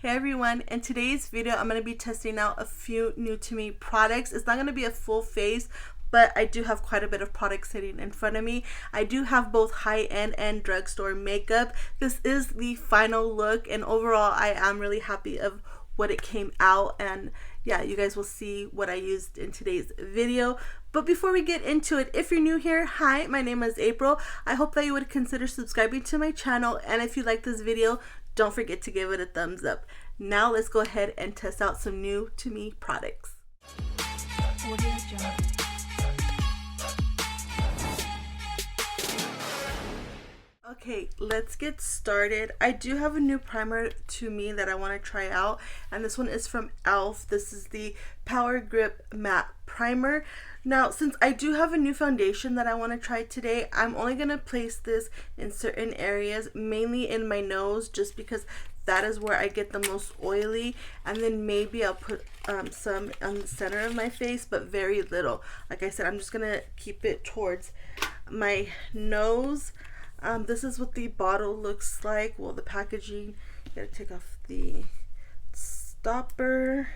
Hey everyone, in today's video I'm going to be testing out a few new to me products. It's not going to be a full face, but I do have quite a bit of products sitting in front of me. I do have both high-end and drugstore makeup. This is the final look, and overall I am really happy of what it came out, and yeah, you guys will see what I used in today's video. But before we get into it, if you're new here, hi, my name is April. I hope that you would consider subscribing to my channel, and if you like this video, don't forget to give it a thumbs up. Now let's go ahead and test out some new to me products. Okay, let's get started. I do have a new primer to me that I want to try out, and this one is from e.l.f. This is the Power Grip Matte Primer. Now, since I do have a new foundation that I want to try today, I'm only going to place this in certain areas, mainly in my nose, just because that is where I get the most oily, and then maybe I'll put some on the center of my face, but very little. Like I said, I'm just going to keep it towards my nose. This is what the bottle looks like. Well, the packaging, you gotta take off the stopper,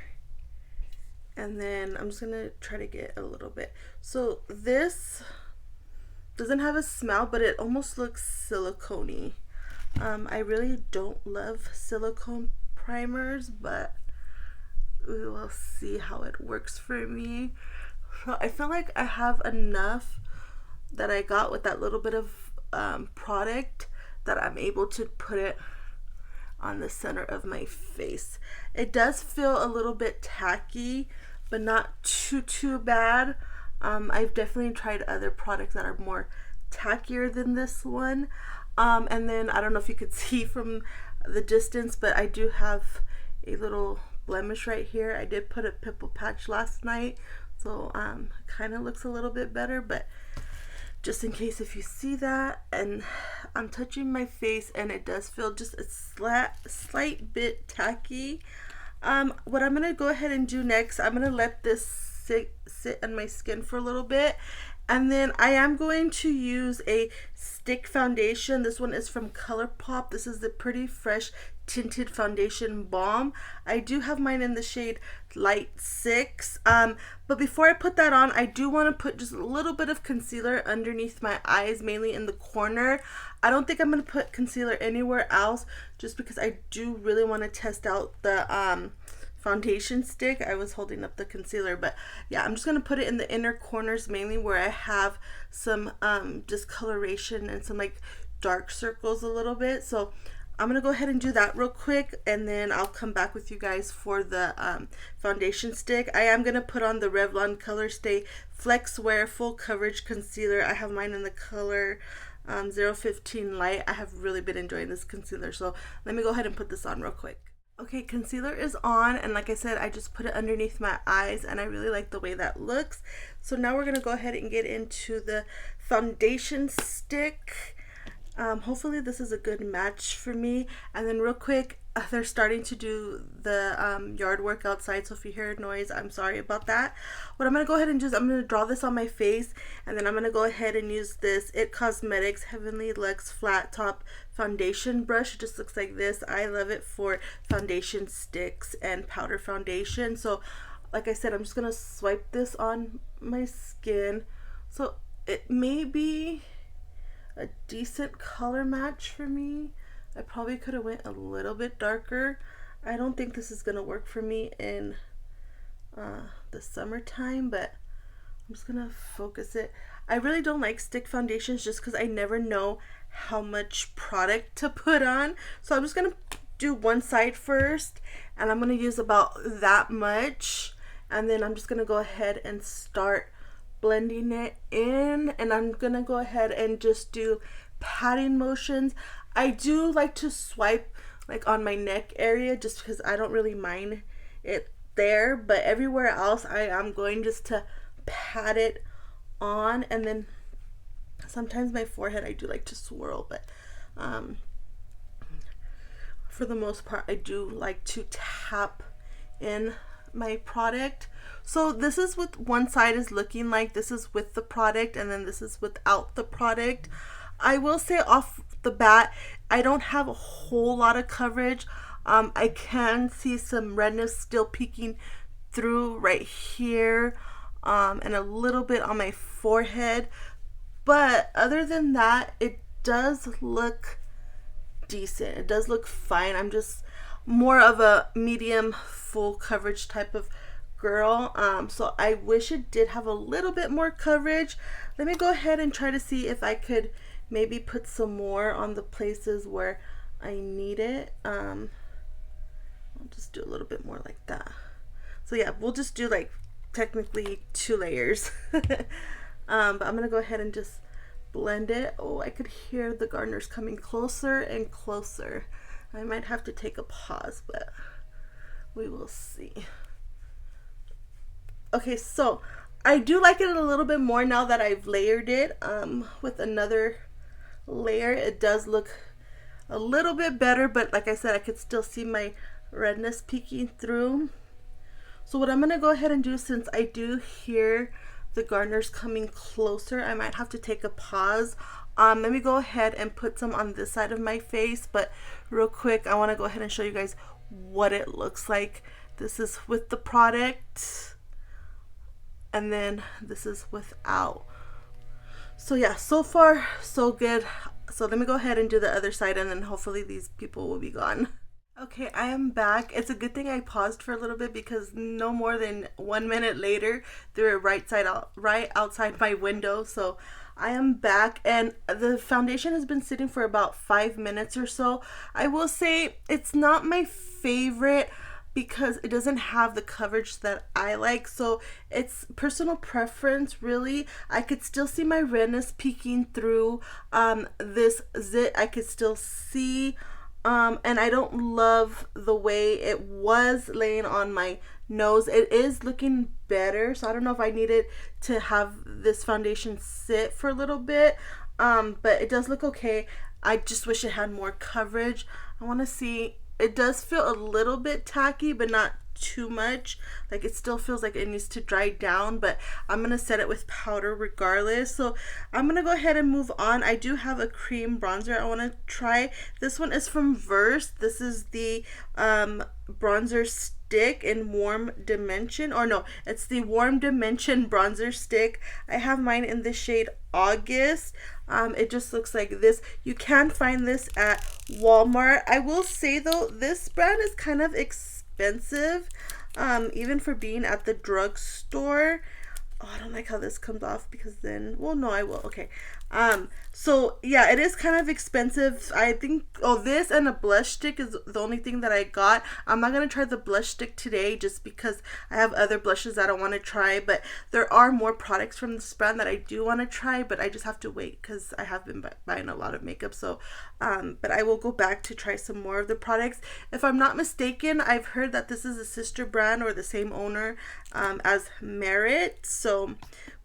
and then I'm just gonna try to get a little bit. So this doesn't have a smell, but it almost looks silicone-y. I really don't love silicone primers, but we will see how it works for me. So I feel like I have enough that I got with that little bit of product that I'm able to put it on the center of my face. It does feel a little bit tacky, but not too bad. I've definitely tried other products that are more tackier than this one. And then I don't know if you could see from the distance, but I do have a little blemish right here. I did put a pimple patch last night, so kind of looks a little bit better, but just in case if you see that. And I'm touching my face and it does feel just a slight bit tacky. What I'm gonna go ahead and do next, I'm gonna let this sit on my skin for a little bit, and then I am going to use a stick foundation. This one is from ColourPop. This is the Pretty Fresh Tinted Foundation Balm. I do have mine in the shade Light 6. But before I put that on, I do want to put just a little bit of concealer underneath my eyes, mainly in the corner. I don't think I'm going to put concealer anywhere else, just because I do really want to test out the foundation stick. I was holding up the concealer, but yeah, I'm just going to put it in the inner corners, mainly where I have some discoloration and some like dark circles a little bit. So I'm gonna go ahead and do that real quick, and then I'll come back with you guys for the foundation stick. I am gonna put on the Revlon Colorstay Flex Wear Full Coverage Concealer. I have mine in the color 015 Light. I have really been enjoying this concealer, so let me go ahead and put this on real quick. Okay, concealer is on, and like I said, I just put it underneath my eyes, and I really like the way that looks. So now we're gonna go ahead and get into the foundation stick. Hopefully this is a good match for me. And then real quick, they're starting to do the yard work outside, so if you hear noise, I'm sorry about that. What I'm going to go ahead and do is I'm going to draw this on my face, and then I'm going to go ahead and use this IT Cosmetics Heavenly Luxe Flat Top Foundation Brush. It just looks like this. I love it for foundation sticks and powder foundation. So like I said, I'm just going to swipe this on my skin. So it may be a decent color match for me. I probably could have went a little bit darker. I don't think this is gonna work for me in the summertime, but I'm just gonna focus it. I really don't like stick foundations just because I never know how much product to put on. So I'm just gonna do one side first, and I'm gonna use about that much, and then I'm just gonna go ahead and start blending it in, and I'm gonna go ahead and just do patting motions. I do like to swipe like on my neck area just because I don't really mind it there, but everywhere else I am going just to pat it on, and then sometimes my forehead I do like to swirl, but for the most part I do like to tap in my product. So this is what one side is looking like. This is with the product, and then this is without the product. I will say off the bat, I don't have a whole lot of coverage. I can see some redness still peeking through right here, and a little bit on my forehead. But other than that, it does look decent. It does look fine. I'm just more of a medium full coverage type of girl. So I wish it did have a little bit more coverage. Let me go ahead and try to see if I could maybe put some more on the places where I need it. I'll just do a little bit more like that. So yeah, we'll just do like technically 2 layers. But I'm gonna go ahead and just blend it. Oh, I could hear the gardeners coming closer and closer. I might have to take a pause, but we will see. Okay, so I do like it a little bit more now that I've layered it with another layer. It does look a little bit better, but like I said, I could still see my redness peeking through. So what I'm gonna go ahead and do, since I do hear the gardeners coming closer, I might have to take a pause. Let me go ahead and put some on this side of my face, but real quick, I want to go ahead and show you guys what it looks like. This is with the product, and then this is without. So yeah, so far so good. So let me go ahead and do the other side, and then hopefully these people will be gone. Okay, I am back. It's a good thing I paused for a little bit, because no more than 1 minute later they were right outside my window. So I am back, and the foundation has been sitting for about 5 minutes or so. I will say it's not my favorite because it doesn't have the coverage that I like. So it's personal preference, really. I could still see my redness peeking through this zit. I could still see. And I don't love the way it was laying on my nose. It is looking better, so I don't know if I needed to have this foundation sit for a little bit, but it does look okay. I just wish it had more coverage. I want to see, it does feel a little bit tacky, but not too much. Like, it still feels like it needs to dry down, but I'm gonna set it with powder regardless. So I'm gonna go ahead and move on. I do have a cream bronzer I want to try. This one is from Verse. This is the bronzer stick in Warm Dimension, or no, it's the Warm Dimension bronzer stick. I have mine in the shade August. It just looks like this. You can find this at Walmart. I will say though, this brand is kind of expensive, even for being at the drugstore. Oh, I don't like how this comes off, because then, well, no, I will. Okay. So yeah, it is kind of expensive. I think, oh, this and a blush stick is the only thing that I got. I'm not gonna try the blush stick today just because I have other blushes that I want to try, but there are more products from this brand that I do want to try, but I just have to wait because I have been buying a lot of makeup. So but I will go back to try some more of the products. If I'm not mistaken, I've heard that this is a sister brand or the same owner as Merit, so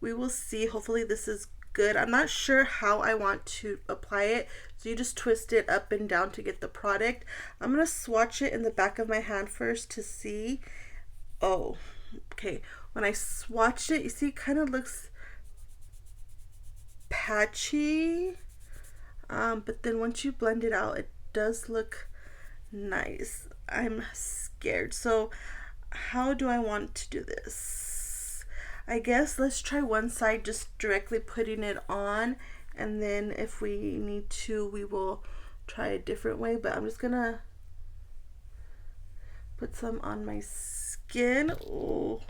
we will see. Hopefully this is good. I'm not sure how I want to apply it, so you just twist it up and down to get the product. I'm gonna swatch it in the back of my hand first to see. Oh, okay, when I swatched it, you see, it kind of looks patchy, but then once you blend it out, it does look nice. I'm scared. So how do I want to do this? I guess let's try one side, just directly putting it on, and then if we need to, we will try a different way. But I'm just gonna put some on my skin. Oh,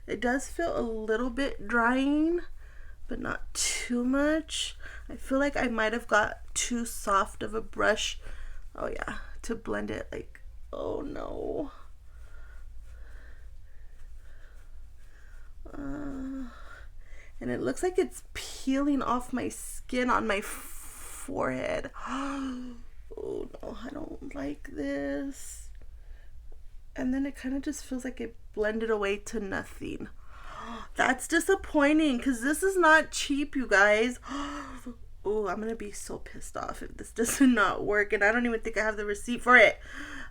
it does feel a little bit drying, but not too much. I feel like I might have got too soft of a brush. Oh yeah, to blend it. Like, oh no. And it looks like it's peeling off my skin on my forehead. Oh no, I don't like this. And then it kind of just feels like it blended away to nothing. That's disappointing, because this is not cheap, you guys. Oh, I'm gonna be so pissed off if this does not work, and I don't even think I have the receipt for it.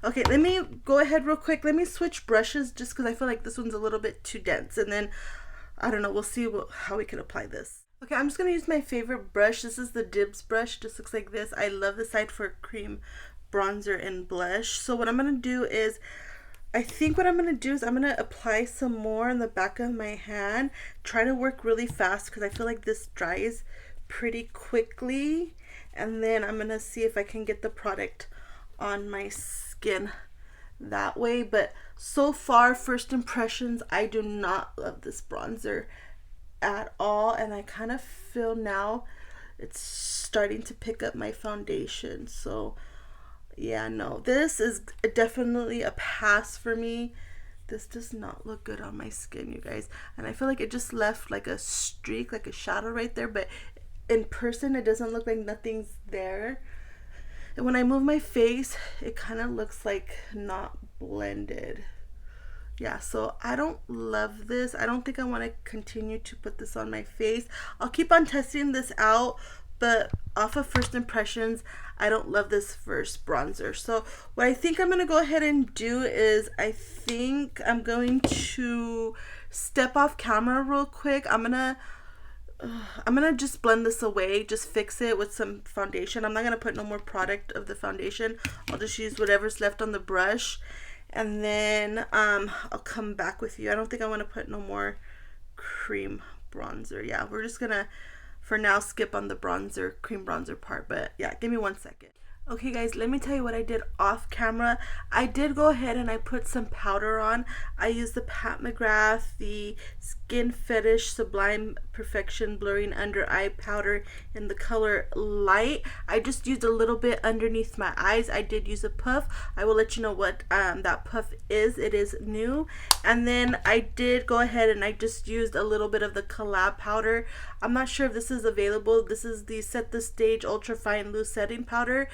Okay, let me go ahead real quick. Let me switch brushes just because I feel like this one's a little bit too dense, and then I don't know, we'll see how we can apply this. Okay, I'm just gonna use my favorite brush. This is the Dibs brush. Just looks like this. I love the side for cream bronzer and blush. So what I'm going to do is, I think what I'm going to do is I'm going to apply some more on the back of my hand. Try to work really fast because I feel like this dries pretty quickly. And then I'm going to see if I can get the product on my skin that way. But so far, first impressions, I do not love this bronzer at all. And I kind of feel now it's starting to pick up my foundation. So yeah, no, this is definitely a pass for me. This does not look good on my skin, you guys. And I feel like it just left like a streak, like a shadow right there. But in person, it doesn't look like nothing's there. And when I move my face, it kind of looks like not blended. Yeah, so I don't love this. I don't think I want to continue to put this on my face. I'll keep on testing this out, but off of first impressions, I don't love this first bronzer. So what I think I'm going to go ahead and do is I think I'm going to step off camera real quick. I'm gonna just blend this away, just fix it with some foundation. I'm not going to put no more product of the foundation. I'll just use whatever's left on the brush. And then I'll come back with you. I don't think I want to put no more cream bronzer. Yeah, we're just gonna, for now, skip on the bronzer, cream bronzer part. But yeah, give me 1 second. Okay guys, let me tell you what I did off camera. I did go ahead and I put some powder on. I used the Pat McGrath, the Skin Fetish Sublime Perfection Blurring Under Eye Powder in the color Light. I just used a little bit underneath my eyes. I did use a puff. I will let you know what that puff is. It is new. And then I did go ahead and I just used a little bit of the COLLABS powder. I'm not sure if this is available. This is the Set the Stage Ultra Fine Loose Setting Powder.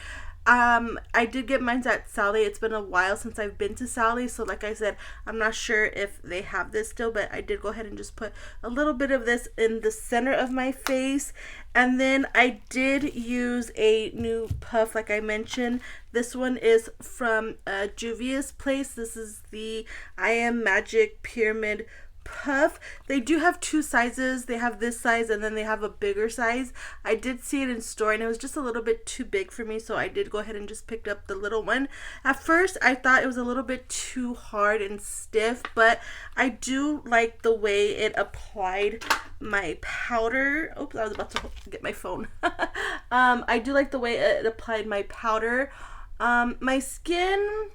I did get mine at Sally. It's been a while since I've been to Sally, so like I said, I'm not sure if they have this still, but I did go ahead and just put a little bit of this in the center of my face. And then I did use a new puff, like I mentioned. This one is from Juvia's Place. This is the I Am Magic Pyramid puff. They do have two sizes. They have this size and then they have a bigger size. I did see it in store and it was just a little bit too big for me, so I did go ahead and just picked up the little one. At first I thought it was a little bit too hard and stiff, but I do like the way it applied my powder. Oops, I was about to get my phone. I do like the way it applied my powder. My skin,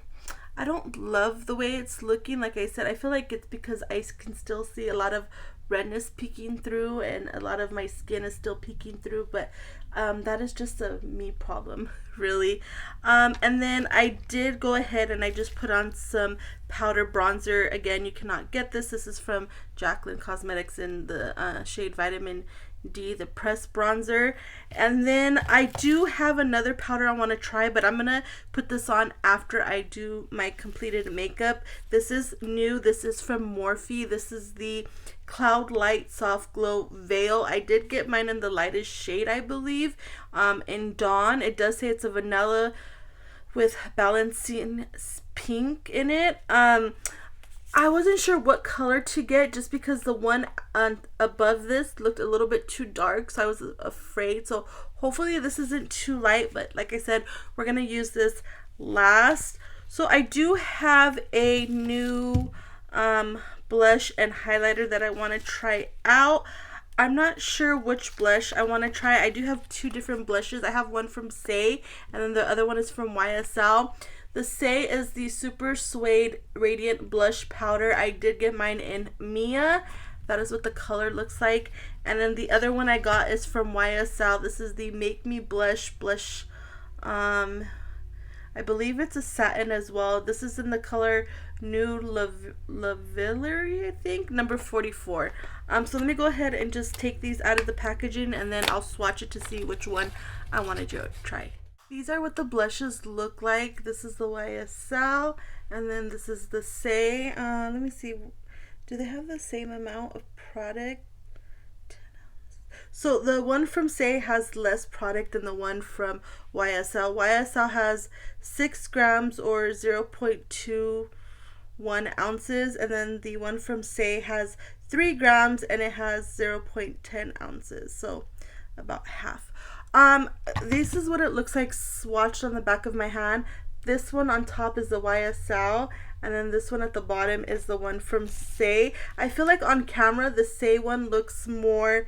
I don't love the way it's looking. Like I said, I feel like it's because I can still see a lot of redness peeking through and a lot of my skin is still peeking through, but that is just a me problem, really. And then I did go ahead and I just put on some powder bronzer. Again, you cannot get this. This is from Jaclyn Cosmetics in the shade Vitamin D, the pressed bronzer. And then I do have another powder I want to try, but I'm gonna put this on after I do my completed makeup. This is new. This is from Morphe. This is the CLOUDLIGHT Soft Glow Veil. I did get mine in the lightest shade, I believe, in Dawn. It does say it's a vanilla with balancing pink in it. I wasn't sure what color to get just because the one above this looked a little bit too dark, so I was afraid. So hopefully this isn't too light, but like I said, we're gonna use this last. So I do have a new blush and highlighter that I want to try out. I'm not sure which blush I want to try. I do have two different blushes. I have one from Say and then the other one is from YSL. The Say is the Super Suede Radiant Blush Powder. I did get mine in Mia. That is what the color looks like. And then the other one I got is from YSL. This is the Make Me Blush. I believe it's a satin as well. This is in the color New Lavillery, I think, number 44. So let me go ahead and just take these out of the packaging and then I'll swatch it to see which one I want to try. These are what the blushes look like. This is the YSL, and then this is the Say. Let me see. Do they have the same amount of product? 10 ounces. So the one from Say has less product than the one from YSL. YSL has 6 grams or 0.21 ounces, and then the one from Say has 3 grams and it has 0.10 ounces. So about half. Um, this is what it looks like swatched on the back of my hand. This one on top is the YSL, and then this one at the bottom is the one from Say. I feel like on camera the Say one looks more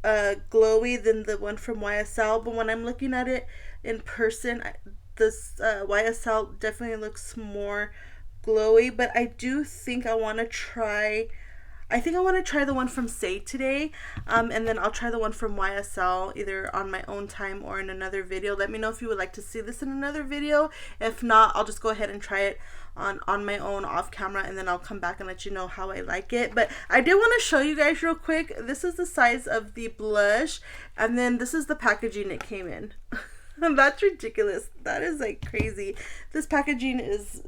glowy than the one from YSL, but when I'm looking at it in person, this YSL definitely looks more glowy. But I do think I want to try the one from Say today, and then I'll try the one from YSL either on my own time or in another video. Let me know if you would like to see this in another video. If not, I'll just go ahead and try it on my own off camera, and then I'll come back and let you know how I like it. But I did want to show you guys real quick. This is the size of the blush, and then this is the packaging it came in. That's ridiculous. That is like crazy. This packaging is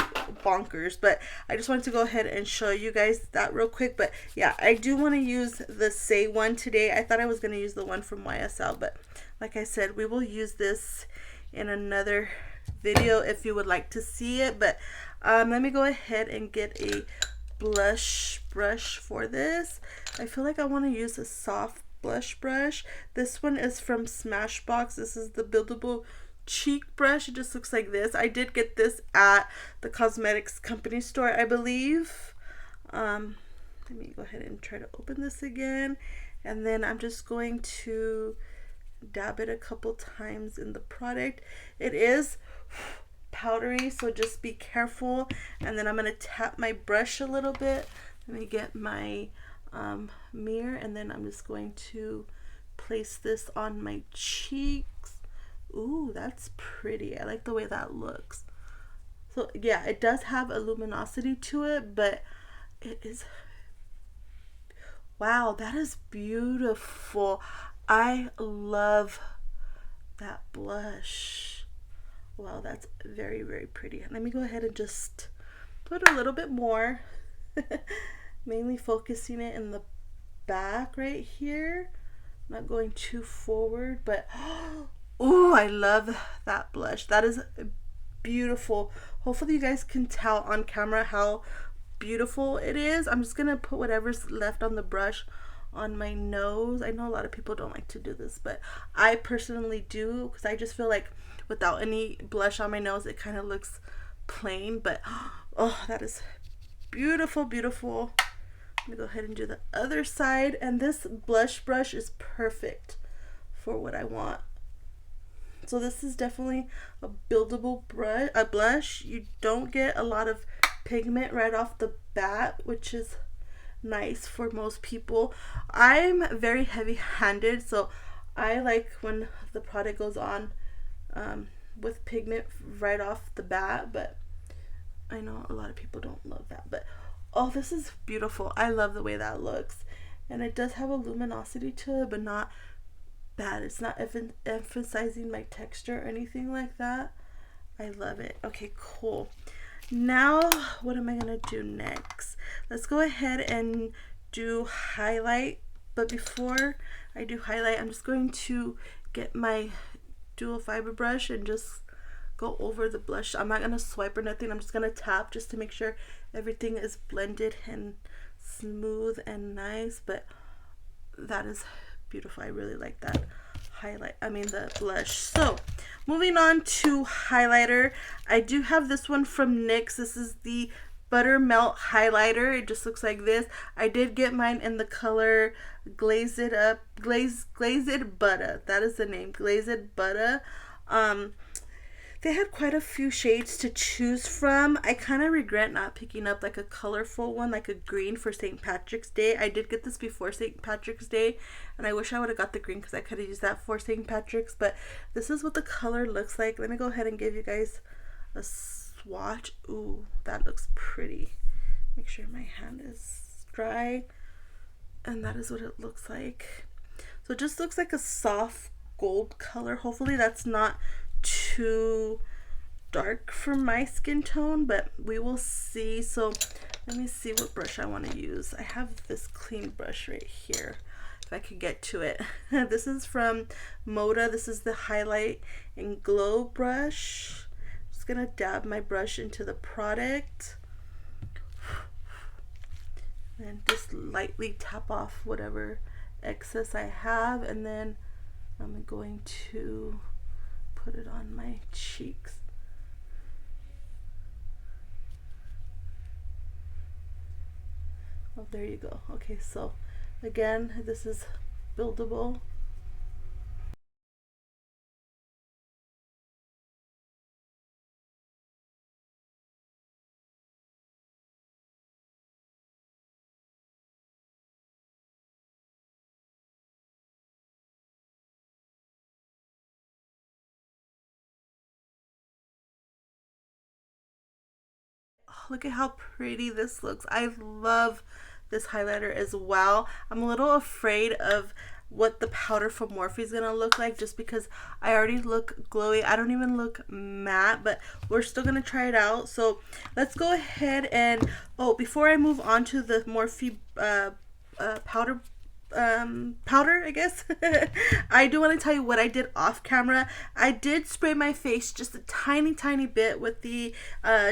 bonkers, but I just wanted to go ahead and show you guys that real quick. But yeah, I do want to use the Say one today. I thought I was going to use the one from YSL, but like I said, we will use this in another video if you would like to see it. But let me go ahead and get a blush brush for this. I feel like I want to use a soft blush brush. This one is from Smashbox. This is the buildable cheek brush. It just looks like this. I did get this at the cosmetics company store, I believe. Let me go ahead and try to open this again, and then I'm just going to dab it a couple times in the product. It is powdery, so just be careful. And then I'm going to tap my brush a little bit. Let me get my mirror, and then I'm just going to place this on my cheeks. Ooh, that's pretty. I like the way that looks. So yeah, it does have a luminosity to it, but it is, wow, that is beautiful. I love that blush. Wow, that's very, very pretty. Let me go ahead and just put a little bit more. Mainly focusing it in the back right here, not going too forward. But oh, I love that blush. That is beautiful. Hopefully you guys can tell on camera how beautiful it is. I'm just gonna put whatever's left on the brush on my nose. I know a lot of people don't like to do this, but I personally do, because I just feel like without any blush on my nose it kind of looks plain. But oh, that is beautiful, beautiful. Let me go ahead and do the other side, and this blush brush is perfect for what I want. So this is definitely a buildable blush. You don't get a lot of pigment right off the bat, which is nice for most people. I'm very heavy-handed, so I like when the product goes on with pigment right off the bat, but I know a lot of people don't love that. But oh, this is beautiful. I love the way that looks, and it does have a luminosity to it, but not bad. It's not emphasizing my texture or anything like that. I love it. Okay, cool. Now what am I gonna do next? Let's go ahead and do highlight. But before I do highlight, I'm just going to get my dual fiber brush and just go over the blush. I'm not gonna swipe or nothing. I'm just gonna tap just to make sure everything is blended and smooth and nice. But that is beautiful. I really like that the blush. So moving on to highlighter, I do have this one from NYX. This is the BUTTERMELT highlighter. It just looks like this. I did get mine in the color Glazed Butter. That is the name, Glazed Butter. They had quite a few shades to choose from. I kind of regret not picking up like a colorful one, like a green for St. Patrick's Day. I did get this before St. Patrick's Day, and I wish I would have got the green because I could have used that for St. Patrick's. But this is what the color looks like. Let me go ahead and give you guys a swatch. Ooh, that looks pretty. Make sure my hand is dry. And that is what it looks like. So it just looks like a soft gold color. Hopefully that's not too dark for my skin tone, but we will see. So let me see what brush I want to use. I have this clean brush right here, if I could get to it. This is from Moda. This is the Highlight and Glow brush. Just gonna dab my brush into the product and just lightly tap off whatever excess I have, and then I'm going to put it on my cheeks. Oh, there you go. Okay, so again, this is buildable. Look at how pretty this looks. I love this highlighter as well. I'm a little afraid of what the powder from Morphe is gonna look like, just because I already look glowy. I don't even look matte, but we're still gonna try it out. So let's go ahead and, oh, before I move on to the Morphe powder, I guess, I do want to tell you what I did off camera. I did spray my face just a tiny bit with the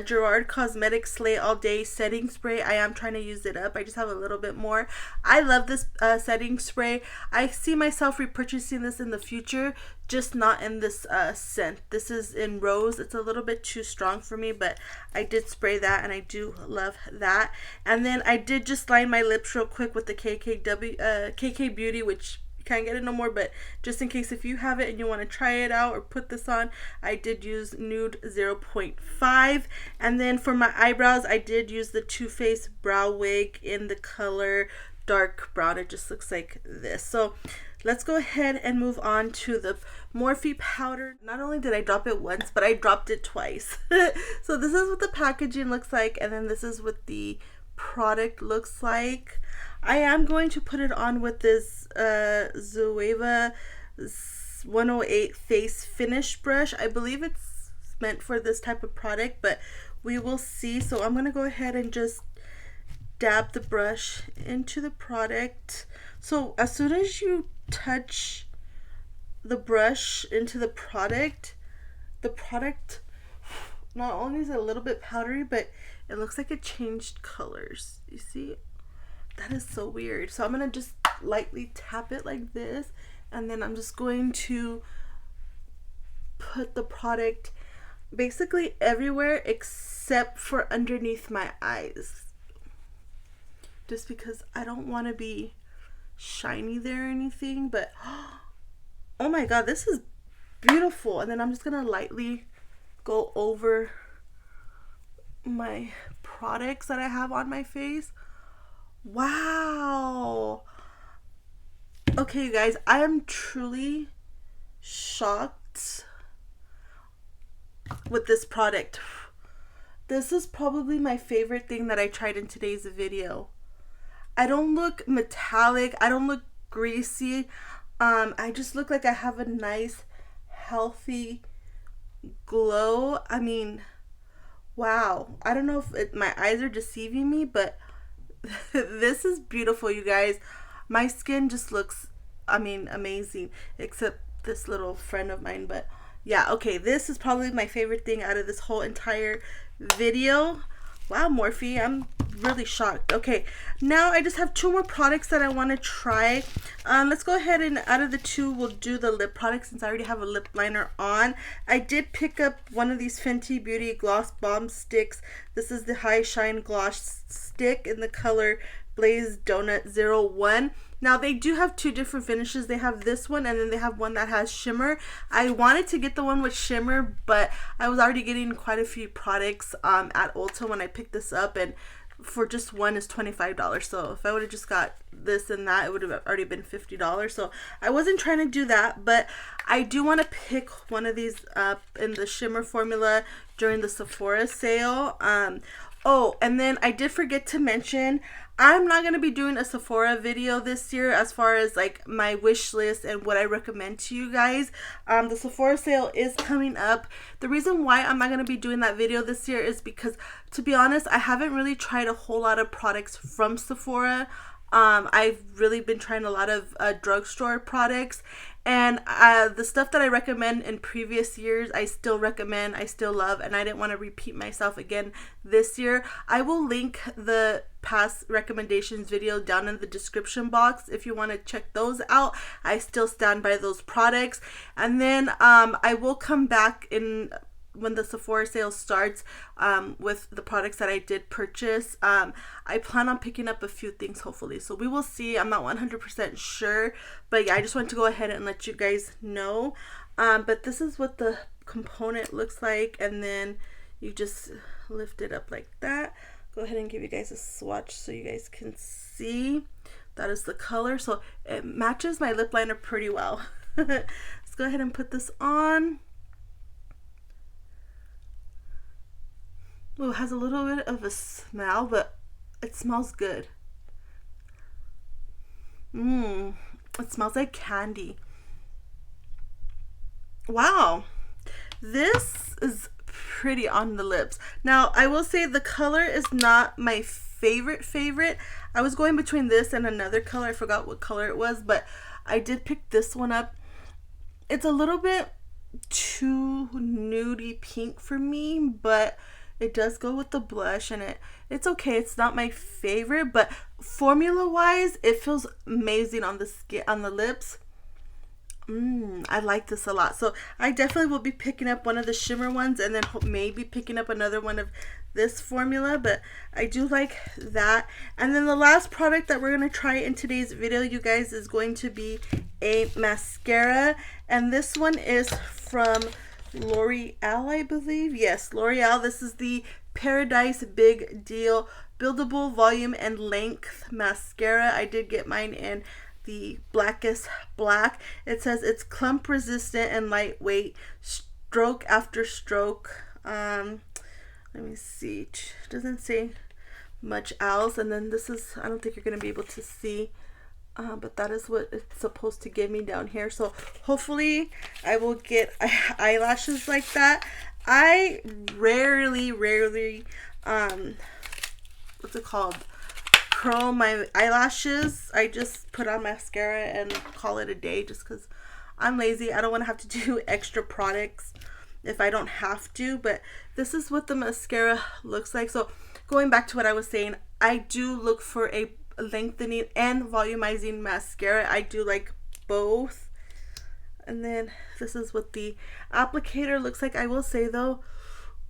Gerard Cosmetics Slay All Day setting spray. I am trying to use it up. I just have a little bit more. I love this setting spray. I see myself repurchasing this in the future, just not in this scent. This is in Rose. It's a little bit too strong for me, but I did spray that and I do love that. And then I did just line my lips real quick with the KK Beauty, which you can't get it no more, but just in case if you have it and you want to try it out or put this on, I did use Nude 0.5. And then for my eyebrows, I did use the Too Faced Brow Wig in the color dark brown. It just looks like this. So let's go ahead and move on to the Morphe powder. Not only did I drop it once, but I dropped it twice. So this is what the packaging looks like, and then this is what the product looks like. I am going to put it on with this Zoeva 108 face finish brush. I believe it's meant for this type of product, but we will see. So I'm going to go ahead and just dab the brush into the product. So as soon as you touch the brush into the product not only is it a little bit powdery, but it looks like it changed colors. You see? That is so weird. So I'm gonna just lightly tap it like this, and then I'm just going to put the product basically everywhere except for underneath my eyes, just because I don't want to be shiny there or anything. But oh my god, this is beautiful. And then I'm just gonna lightly go over my products that I have on my face. Wow. Okay, you guys, I am truly shocked with this product. This is probably my favorite thing that I tried in today's video. I don't look metallic. I don't look greasy. I just look like I have a nice, healthy glow. I mean, wow. I don't know if my eyes are deceiving me, but this is beautiful, you guys. My skin just looks, I mean, amazing, except this little friend of mine. But yeah, okay, this is probably my favorite thing out of this whole entire video. Wow, Morphe, I'm really shocked. Okay, now I just have two more products that I want to try. Let's go ahead and out of the two, we'll do the lip product since I already have a lip liner on. I did pick up one of these Fenty Beauty Gloss Bomb Sticks. This is the High Shine Gloss Stick in the color Blaze Donut 01. Now they do have two different finishes. They have this one and then they have one that has shimmer. I wanted to get the one with shimmer, but I was already getting quite a few products at Ulta when I picked this up, and for just one is $25. So if I would have just got this and that, it would have already been $50. So I wasn't trying to do that, but I do want to pick one of these up in the shimmer formula during the Sephora sale. Oh, and then I did forget to mention, I'm not going to be doing a Sephora video this year as far as like my wish list and what I recommend to you guys. The Sephora sale is coming up. The reason why I'm not going to be doing that video this year is because, to be honest, I haven't really tried a whole lot of products from Sephora. I've really been trying a lot of drugstore products, and the stuff that I recommend in previous years, I still recommend, I still love, and I didn't want to repeat myself again this year. I will link the past recommendations video down in the description box if you want to check those out. I still stand by those products. And then I will come back in when the Sephora sale starts with the products that I did purchase. I plan on picking up a few things hopefully, so we will see. I'm not 100% sure, but yeah, I just wanted to go ahead and let you guys know. But this is what the component looks like, and then you just lift it up like that. Go ahead and give you guys a swatch so you guys can see. That is the color, so it matches my lip liner pretty well. Let's go ahead and put this on. Ooh, it has a little bit of a smell, but it smells good. It smells like candy. Wow, this is pretty on the lips. Now, I will say the color is not my favorite. I was going between this and another color. I forgot what color it was, but I did pick this one up. It's a little bit too nudie pink for me, but it does go with the blush, and it's okay. It's not my favorite, but formula wise it feels amazing on the skin, on the lips. I like this a lot, so I definitely will be picking up one of the shimmer ones, and then maybe picking up another one of this formula, but I do like that. And then the last product that we're going to try in today's video, you guys, is going to be a mascara, and this one is from LOREAL, I believe. Yes, L'Oreal. This is the Paradise Big Deal Buildable Volume and Length Mascara. I did get mine in the blackest black. It says it's clump resistant and lightweight, stroke after stroke. Let me see. It doesn't say much else. And then this is, I don't think you're going to be able to see, but that is what it's supposed to give me down here. So hopefully I will get eyelashes like that. I rarely what's it called, curl my eyelashes. I just put on mascara and call it a day, just because I'm lazy. I don't want to have to do extra products if I don't have to. But this is what the mascara looks like. So going back to what I was saying, I do look for a lengthening and volumizing mascara. I do like both. And then this is what the applicator looks like. I will say though,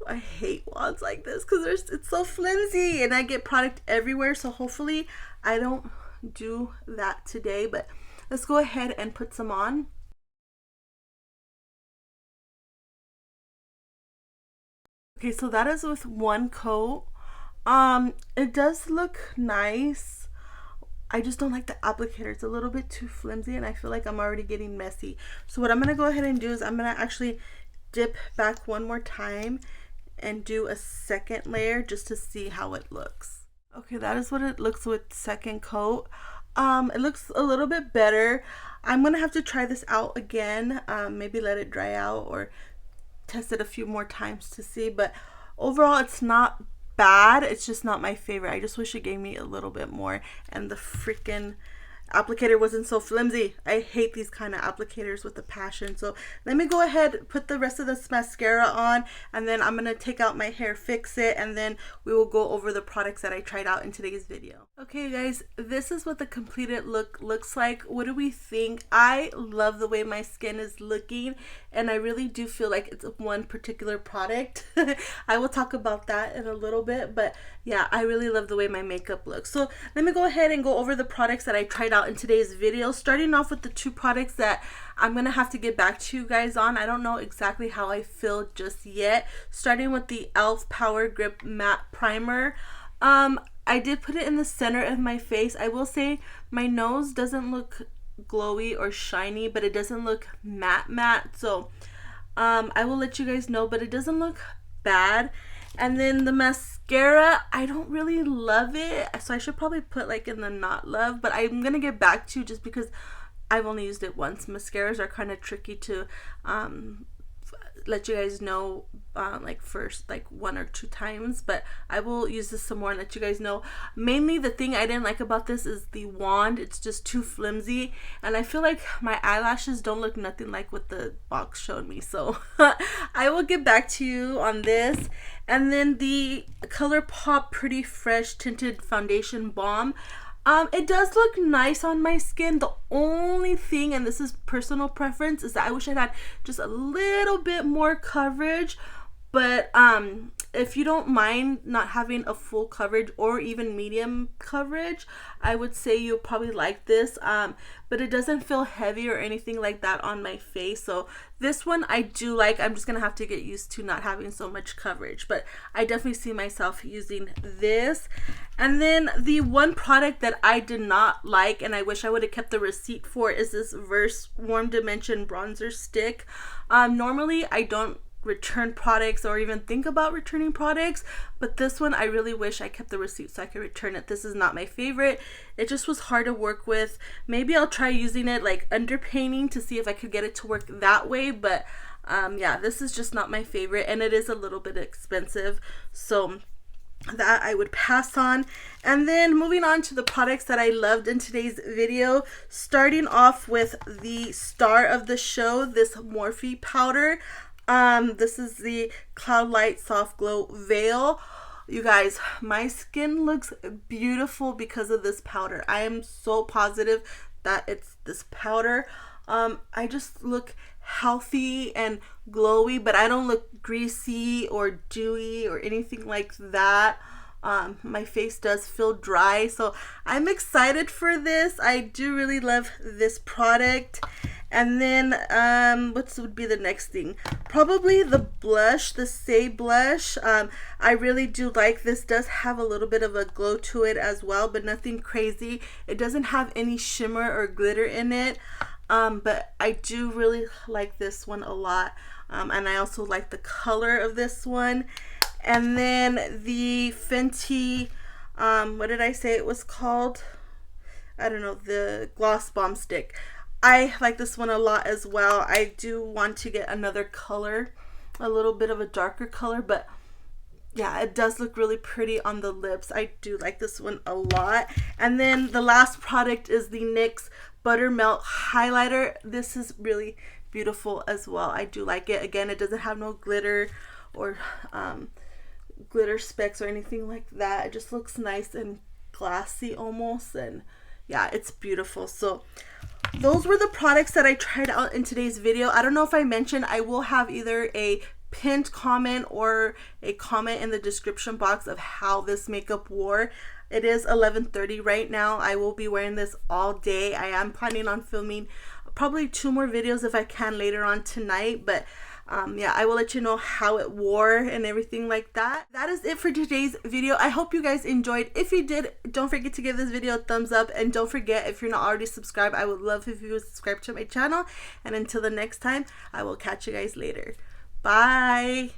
I hate wands like this because it's so flimsy and I get product everywhere. So hopefully I don't do that today, but let's go ahead and put some on. Okay, so that is with one coat. It does look nice. I just don't like the applicator. It's a little bit too flimsy and I feel like I'm already getting messy. So what I'm going to go ahead and do is I'm going to actually dip back one more time and do a second layer just to see how it looks. Okay, that is what it looks with second coat. It looks a little bit better. I'm going to have to try this out again. Maybe let it dry out or test it a few more times to see. But overall, it's not bad. It's just not my favorite. I just wish it gave me a little bit more and the freaking applicator wasn't so flimsy. I hate these kind of applicators with a passion. So let me go ahead, put the rest of this mascara on, and then I'm gonna take out my hair, fix it, and then we will go over the products that I tried out in today's video. Okay guys, this is what the completed look looks like. What do we think? I love the way my skin is looking, and I really do feel like it's one particular product. I will talk about that in a little bit, but yeah, I really love the way my makeup looks. So let me go ahead and go over the products that I tried out in today's video, starting off with the two products that I'm gonna have to get back to you guys on. I don't know exactly how I feel just yet. Starting with the e.l.f. Power Grip Matte Primer. I did put it in the center of my face. I will say my nose doesn't look glowy or shiny, but it doesn't look matte, so I will let you guys know, but it doesn't look bad. And then the mascara, I don't really love it, so I should probably put like in the not love, but I'm gonna get back to just because I've only used it once. Mascaras are kind of tricky to let you guys know like first like 1 or 2 times, but I will use this some more and let you guys know. Mainly the thing I didn't like about this is the wand. It's just too flimsy, and I feel like my eyelashes don't look nothing like what the box showed me, so I will get back to you on this. And then the ColourPop Pretty Fresh Tinted Foundation Balm. It does look nice on my skin. The only thing, and this is personal preference, is that I wish I had just a little bit more coverage. But if you don't mind not having a full coverage or even medium coverage, I would say you'll probably like this. But it doesn't feel heavy or anything like that on my face. So this one I do like. I'm just going to have to get used to not having so much coverage. But I definitely see myself using this. And then the one product that I did not like, and I wish I would have kept the receipt for, is this Verse Warm Dimension Bronzer Stick. Normally I don't return products or even think about returning products, but this one I really wish I kept the receipt so I could return it. This is not my favorite. It just was hard to work with. Maybe I'll try using it like underpainting to see if I could get it to work that way, but yeah, this is just not my favorite, and it is a little bit expensive, so that I would pass on. And then moving on to the products that I loved in today's video, starting off with the star of the show, this Morphe powder. This is the CLOUDLIGHT Soft Glow Veil. You guys, my skin looks beautiful because of this powder. I am so positive that it's this powder. I just look healthy and glowy, but I don't look greasy or dewy or anything like that. My face does feel dry, so I'm excited for this. I do really love this product. And then what would be the next thing? Probably the blush, the Say blush. I really do like this. Does have a little bit of a glow to it as well, but nothing crazy. It doesn't have any shimmer or glitter in it, but I do really like this one a lot. And I also like the color of this one. And then the Fenty, what did I say it was called? I don't know, the Gloss Bomb Stick. I like this one a lot as well. I do want to get another color, a little bit of a darker color, but yeah, it does look really pretty on the lips. I do like this one a lot. And then the last product is the NYX Buttermelt Highlighter. This is really beautiful as well. I do like it. Again, it doesn't have no glitter or glitter specks or anything like that. It just looks nice and glassy almost, and yeah, it's beautiful. So those were the products that I tried out in today's video. I don't know if I mentioned, I will have either a pinned comment or a comment in the description box of how this makeup wore. It is 11:30 right now. I will be wearing this all day. I am planning on filming probably 2 more videos if I can later on tonight, but yeah, I will let you know how it wore and everything like that. That is it for today's video. I hope you guys enjoyed. If you did, don't forget to give this video a thumbs up, and don't forget, if you're not already subscribed, I would love if you would subscribe to my channel. And until the next time, I will catch you guys later. Bye.